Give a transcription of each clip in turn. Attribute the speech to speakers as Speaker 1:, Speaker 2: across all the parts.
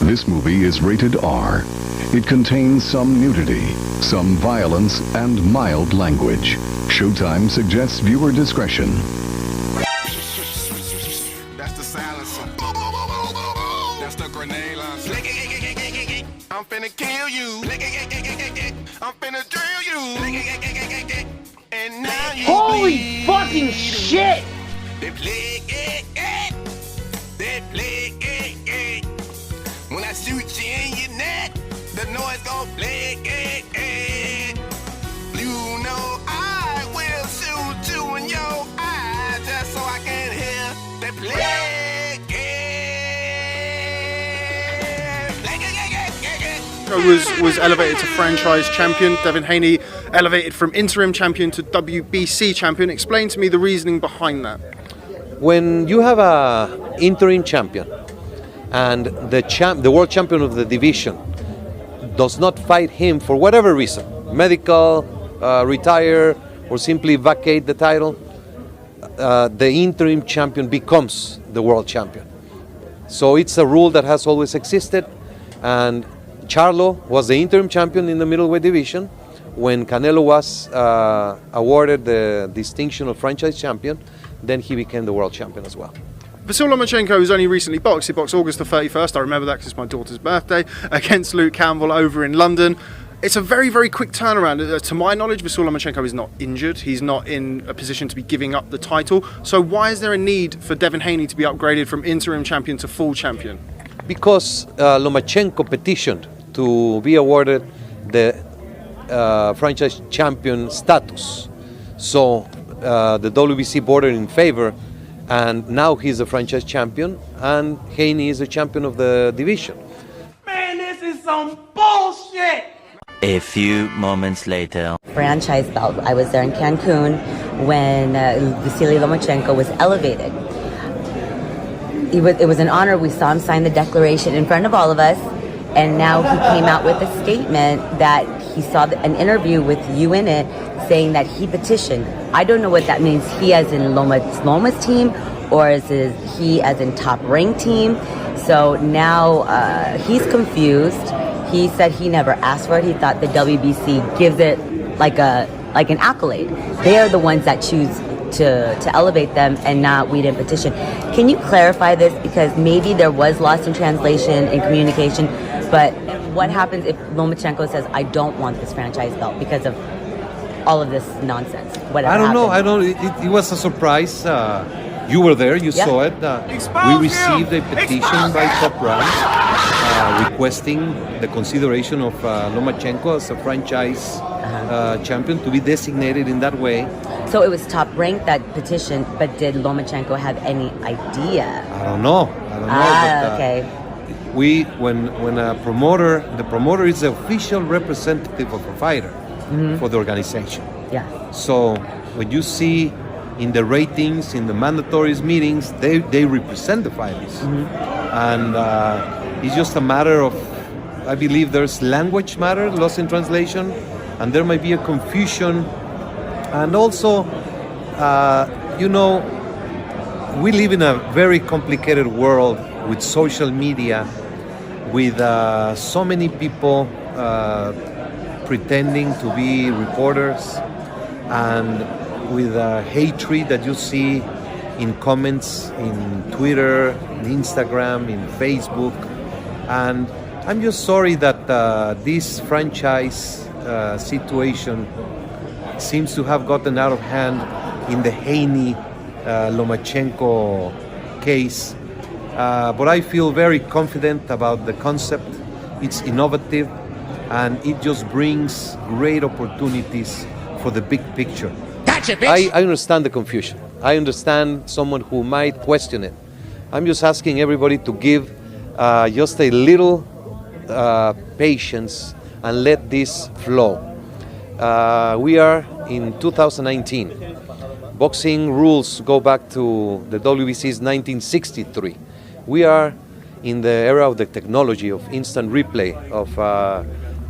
Speaker 1: This movie is rated R. It contains some nudity, some violence, and mild language. Showtime suggests viewer discretion.
Speaker 2: That's the silencer. That's the grenade launcher. I'm finna kill you. I'm finna drill you. And now you
Speaker 3: Holy
Speaker 2: bleed.
Speaker 3: fucking shit!
Speaker 2: They play, they play. When I shoot you in your neck, the noise gon' play. You know I will shoot you in your eye just so I can hear they play.
Speaker 4: Was elevated to franchise champion. Devin Haney elevated from interim champion to WBC champion. Explain to me the reasoning behind that.
Speaker 5: When you have a interim champion and the world champion of the division does not fight him for whatever reason, medical, retire, or simply vacate the title, the interim champion becomes the world champion. So it's a rule that has always existed, and Charlo was the interim champion in the middleweight division. When Canelo was awarded the distinction of franchise champion, then he became the world champion as well.
Speaker 4: Vasyl Lomachenko has only recently boxed. He boxed August the 31st, I remember that because it's my daughter's birthday, against Luke Campbell over in London. It's a very, very quick turnaround. To my knowledge, Vasyl Lomachenko is not injured. He's not in a position to be giving up the title. So why is there a need for Devin Haney to be upgraded from interim champion to full champion?
Speaker 5: Because Lomachenko petitioned to be awarded the franchise champion status. So the WBC voted in favor, and now he's a franchise champion, and Haney is a champion of the division.
Speaker 3: Man, this is some bullshit!
Speaker 6: A few moments later.
Speaker 7: Franchise belt. I was there in Cancun when Vasyl Lomachenko was elevated. It was an honor. We saw him sign the declaration in front of all of us, and now he came out with a statement that he saw an interview with you in it saying that he petitioned. I don't know what that means. He as in Loma's team, or is he as in Top Rank team? So now he's confused. He said he never asked for it. He thought the WBC gives it like an accolade. They are the ones that choose to elevate them, and not we didn't petition. Can you clarify this, because maybe there was lost in translation and communication, but what happens if Lomachenko says, I don't want this franchise belt because of all of this nonsense?
Speaker 5: I don't know. It was a surprise. You were there. You saw it. We received a petition by Top Rank requesting the consideration of Lomachenko as a franchise champion to be designated in that way.
Speaker 7: So it was Top Rank that petitioned, but did Lomachenko have any idea?
Speaker 5: I don't know. But,
Speaker 7: okay.
Speaker 5: When a promoter, the promoter is the official representative of a fighter for the organization.
Speaker 7: Yeah.
Speaker 5: So when you see in the ratings, in the mandatories meetings, they represent the fighters. And it's just a matter of, I believe there's language matter, lost in translation, and there might be a confusion. And also, we live in a very complicated world with social media, with so many people pretending to be reporters, and with hatred that you see in comments in Twitter, in Instagram, in Facebook. And I'm just sorry that this franchise situation seems to have gotten out of hand in the Haney Lomachenko case. But I feel very confident about the concept. It's innovative, and it just brings great opportunities for the big picture.
Speaker 3: Gotcha, bitch!
Speaker 5: I understand the confusion. I understand someone who might question it. I'm just asking everybody to give just a little patience and let this flow. We are in 2019. Boxing rules go back to the WBC's 1963. We are in the era of the technology, of instant replay, of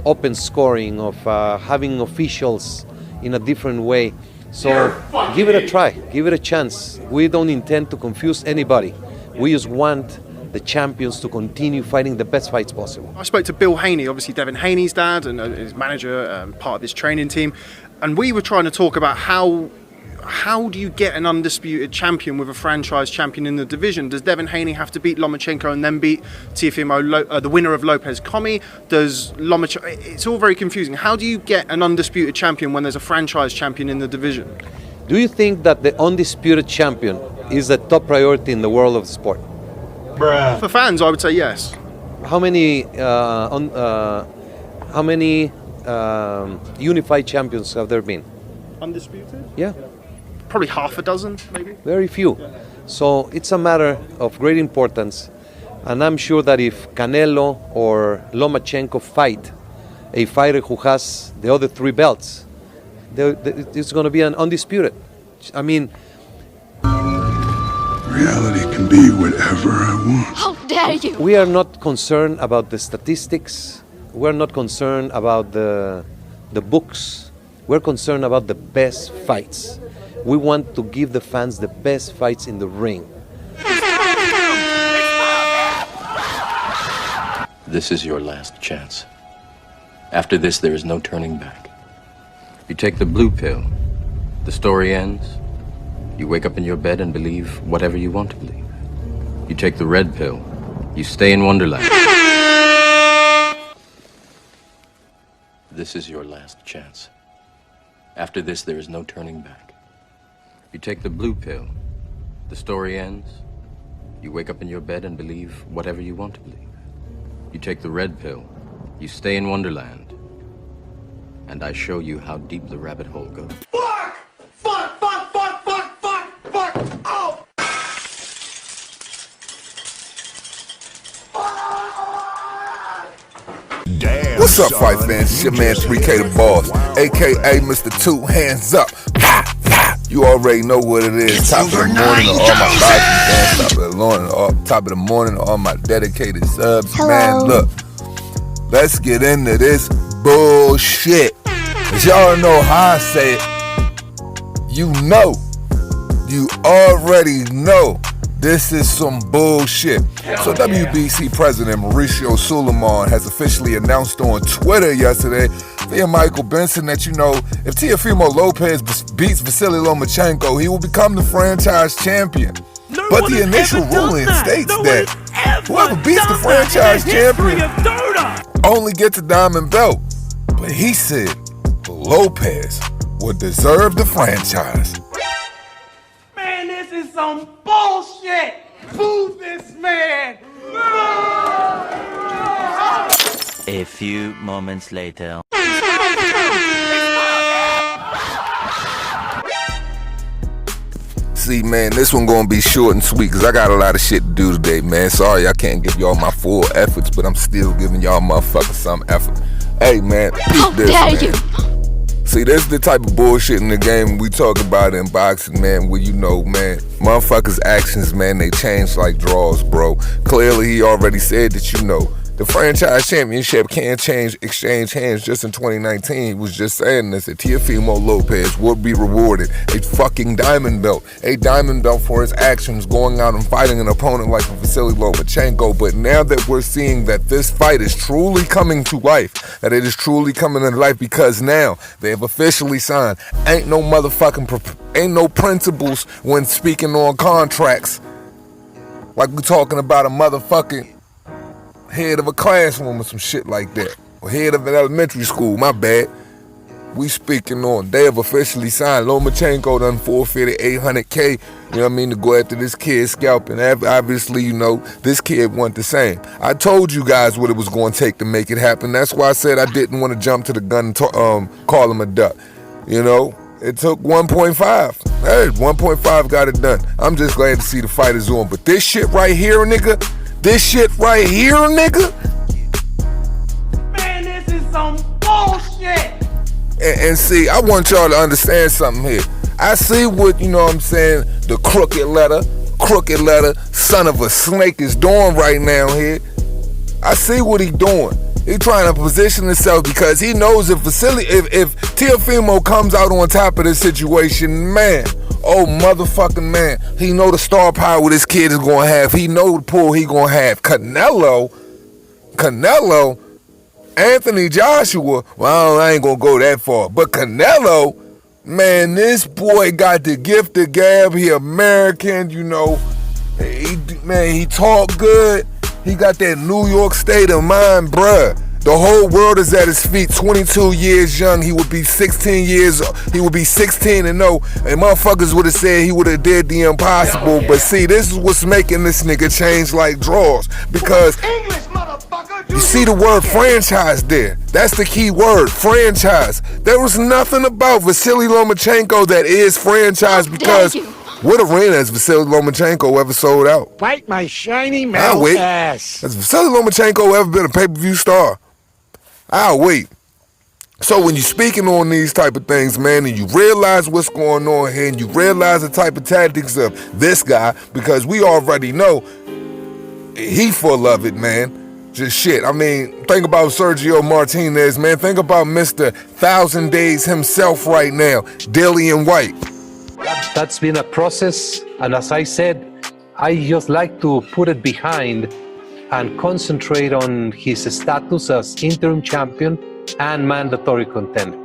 Speaker 5: open scoring, of having officials in a different way. So give it a try, give it a chance. We don't intend to confuse anybody. We just want the champions to continue fighting the best fights possible.
Speaker 4: I spoke to Bill Haney, obviously Devin Haney's dad and his manager, part of his training team, and we were trying to talk about how do you get an undisputed champion with a franchise champion in the division? Does Devin Haney have to beat Lomachenko and then beat Teofimo, the winner of Lopez Comi? Does Lomachenko? It's all very confusing. How do you get an undisputed champion when there's a franchise champion in the division?
Speaker 5: Do you think that the undisputed champion is a top priority in the world of the sport?
Speaker 4: For fans, I would say yes.
Speaker 5: How many unified champions have there been?
Speaker 4: Undisputed?
Speaker 5: Yeah.
Speaker 4: Probably half a dozen, maybe.
Speaker 5: Very few. So it's a matter of great importance. And I'm sure that if Canelo or Lomachenko fight a fighter who has the other 3 belts, it's going to be an undisputed. I mean,
Speaker 8: reality can be whatever I want.
Speaker 9: How dare you!
Speaker 5: we are not concerned about the statistics. We're not concerned about the books. We're concerned about the best fights. We want to give the fans the best fights in the ring.
Speaker 10: This is your last chance. After this, there is no turning back. You take the blue pill, the story ends. You wake up in your bed and believe whatever you want to believe. You take the red pill, you stay in Wonderland. This is your last chance. After this, there is no turning back. You take the blue pill, the story ends. You wake up in your bed and believe whatever you want to believe. You take the red pill, you stay in Wonderland, and I show you how deep the rabbit hole goes.
Speaker 3: Fuck! Fuck! Fuck! Fuck! Fuck! Fuck! Fuck! Oh!
Speaker 8: Damn. What's up, fight fans? It's your man 3K the Boss, aka Mr. Two Hands Up. You already know what it is. Top of the morning to all my Boston fans. Top of the morning to all my dedicated subs.
Speaker 9: Hello.
Speaker 8: Man, look. Let's get into this bullshit. Cause y'all know how I say it. You know. You already know. This is some bullshit. So WBC President Mauricio Suleiman has officially announced on Twitter yesterday via Michael Benson that, if Teofimo Lopez beats Vasily Lomachenko, he will become the franchise champion. But the initial ruling states that whoever beats the franchise champion only gets a diamond belt. But he said Lopez would deserve the franchise.
Speaker 3: Man, this is some bullshit! Boo this man!
Speaker 6: A few moments later.
Speaker 8: See, man, this one gonna be short and sweet because I got a lot of shit to do today, man. Sorry I can't give y'all my full efforts, but I'm still giving y'all motherfuckers some effort. Hey, man,
Speaker 9: How
Speaker 8: this,
Speaker 9: dare
Speaker 8: man.
Speaker 9: you!
Speaker 8: See, this is the type of bullshit in the game we talk about in boxing, man, where man, motherfuckers' actions, man, they change like draws, bro. Clearly, he already said that, the franchise championship can't exchange hands just in 2019. He was just saying this, that Teofimo Lopez would be rewarded a fucking diamond belt. A diamond belt for his actions going out and fighting an opponent like Vasily Lomachenko. But now that we're seeing that this fight is truly coming to life, that it is truly coming to life because now they have officially signed. Ain't no principles when speaking on contracts. Like we're talking about a motherfucking head of a classroom or some shit like that. Or head of an elementary school, my bad. We speaking on, they have officially signed. Lomachenko done forfeited $800K, to go after this kid's scalp. And obviously, this kid want the same. I told you guys what it was going to take to make it happen. That's why I said I didn't want to jump to the gun and call him a duck. It took 1.5. Hey, 1.5 got it done. I'm just glad to see the fight is on. But this shit right here, nigga,
Speaker 3: Man, this is some bullshit!
Speaker 8: And see, I want y'all to understand something here. I see what, the crooked letter, son of a snake is doing right now here. I see what he doing. He trying to position himself because he knows if Teofimo comes out on top of this situation, man, oh motherfucking man, he know the star power this kid is gonna have. He know the pull he gonna have. Canelo, Anthony Joshua, well, I ain't gonna go that far, but Canelo, man, this boy got the gift of gab. He American, you know. He talk good. He got that New York state of mind, bruh. The whole world is at his feet. 22 years young. He would be 16 years. He would be 16 and 0. And motherfuckers would have said he would have did the impossible. But see, this is what's making this nigga change like draws. Because you see the word franchise there. That's the key word, franchise. There was nothing about Vasily Lomachenko that is franchise because what arena has Vasily Lomachenko ever sold out?
Speaker 3: Bite my shiny metal ass.
Speaker 8: Has Vasily Lomachenko ever been a pay-per-view star? I'll wait. So when you're speaking on these type of things, man, and you realize what's going on here, and you realize the type of tactics of this guy, because we already know he full of it, man. Just shit. I mean, think about Sergio Martinez, man. Think about Mr. 1,000 Days himself right now, Dillian White.
Speaker 5: That's been a process, and as I said, I just like to put it behind and concentrate on his status as interim champion and mandatory contender.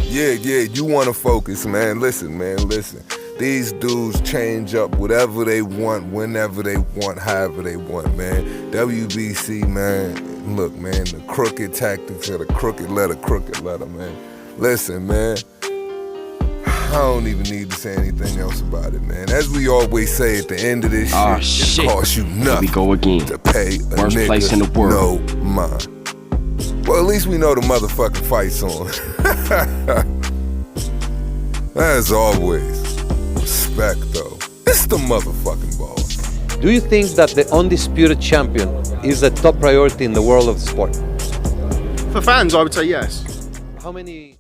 Speaker 8: Yeah, you want to focus, man. Listen. These dudes change up whatever they want, whenever they want, however they want, man. WBC, man, look, man, the crooked tactics of the crooked letter, man. Listen, man, I don't even need to say anything else about it, man. As we always say at the end of this shit, it costs you nothing to pay a
Speaker 10: Worst
Speaker 8: nigga
Speaker 10: place in the world.
Speaker 8: no mind. Well, at least we know the motherfucking fight's on. As always, respect, though. It's the motherfucking boss.
Speaker 5: Do you think that the undisputed champion is a top priority in the world of sport?
Speaker 4: For fans, I would say yes.
Speaker 5: How many